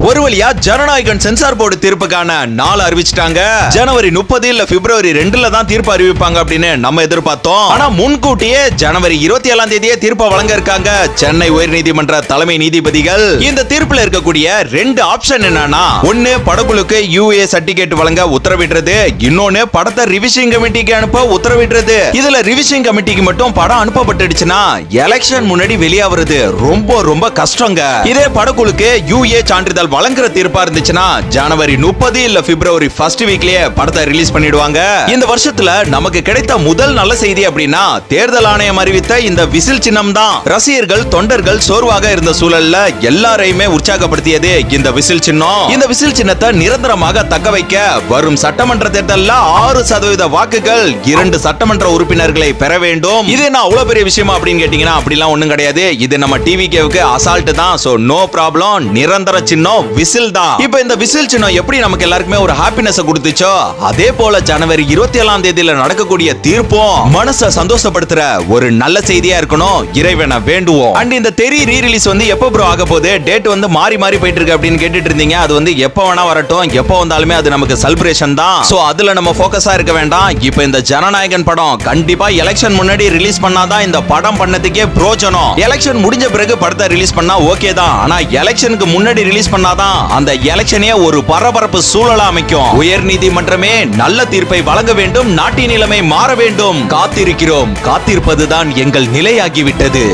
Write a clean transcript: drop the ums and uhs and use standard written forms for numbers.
ஒரு வழியா Jananayagan censor board தீர்ப்புக்கான நாள் அறிவிச்சிட்டாங்க. ஜனவரி 30 இல்ல பிப்ரவரி 2ல தான் தீர்ப்பு அறிவிப்பாங்க அப்படின்னு நம்ம எதிர்பார்த்தோம். ஆனா முன்கூட்டியே ஜனவரி 27ஆம் தேதியே தீர்ப்பை வழங்க இருக்காங்க சென்னை உயர்நீதிமன்ற தலைமை நீதிபதிகள். இந்த தீர்ப்புல இருக்கக்கூடிய ரெண்டு ஆப்ஷன் என்னன்னா, ஒன்னு படக்குழுக்கு UA சர்டிபிகேட் வழங்க உத்தரவிடுறது, இன்னொன்னு படத்தை ரிவிஷன் கமிட்டிக்கு அனுப்ப உத்தரவிடுறது. இதுல ரிவிஷன் கமிட்டிக்கு மட்டும் படம் அனுப்பப்பட்டுடுச்சுன்னா எலெக்ஷன் முன்னாடி வெளியாவது ரொம்ப ரொம்ப கஷ்டங்க. இதே படக்குழுக்கு UA சான்றிதழ் வழங்குற தீர்ப்பா இருந்துச்சுன்னா ஜனவரி 30 இல்ல பிப்ரவரி 1st வீக்லயே படத்தை ரிலீஸ் பண்ணிடுவாங்க. இந்த வருஷத்துல நமக்கு கிடைத்த முதல் நல்ல செய்தி அப்படின்னா, தேர்தல் ஆணையம் அறிவித்த இந்த விசில் சின்னம் தான். ரசிகர்கள் தொண்டர்கள் சோர்வாக இருந்த சூழல்ல எல்லாரையுமே உற்சாகப்படுத்தியது இந்த விசில் சின்னம். இந்த விசில் சின்னத்தை நிரந்தரமாக தக்க வைக்க வரும் சட்டமன்ற தேர்தல்ல 6% வாக்குகள் 2 சட்டமன்ற உறுப்பினர்களை பெற வேண்டும். இது என்ன அவ்வளவு பெரிய விஷயமா அப்படின்னு கேட்டீங்கன்னா அப்படிலாம் ஒண்ணும் கிடையாது. இது நம்ம டிவிகேவுக்கு அசால்ட் தான். So no problem. நிரந்தர சின்னம் விசில் தான். இப்போ இந்த விசில் சின்னம் எப்படி நமக்கு எல்லாருக்குமே ஒரு ஹாப்பினஸ் கொடுத்துச்சோ, அதே போல ஜனவரி 27ஆம் தேதியில நடக்கக்கூடிய தீர்ப்பும் மனசை சந்தோஷப்படுத்துற ஒரு நல்ல செய்தியா இருக்கணும். இறைவனை வேண்டுவோம். அண்ட் இந்த தெரி ரீ ரிலீஸ் வந்து எப்போ ப்ரோ ஆக போகுது, டேட் வந்து மாறி மாறி போயிட்டு இருக்கு அப்படின்னு கேட்டுட்டு இருந்தீங்க. அது வந்து எப்போ வேணா வரட்டும், எப்போ வந்தாலுமே அது நமக்கு செலிப்ரேஷன் தான். சோ அதுல நம்ம ஃபோக்கஸா இருக்க வேண்டாம். இப்போ இந்த ஜனநாயகன் படம் கண்டிப்பா எலெக்ஷன் முன்னாடி ரிலீஸ் பண்ணாதான் இந்த படம் பண்ணதுக்கே பிரோஜனம். எலெக்ஷன் முடிஞ்ச பிறகு படத்தை ரிலீஸ் பண்ணா ஓகே தான். ஆனா எலெக்ஷனுக்கு முன்னாடி ரிலீஸ் பண்ணாதான் அந்த எலெக்ஷனே ஒரு பரபரப்பு சூழலா அமைக்கும். உயர் நீதிமன்றமே நல்ல தீர்ப்பை வழங்க வேண்டும். நாட்டின் நிலைமை மாற வேண்டும். காத்திருக்கிறோம். காத்திருப்பதுதான் எங்கள் நிலையாகிவிட்டது.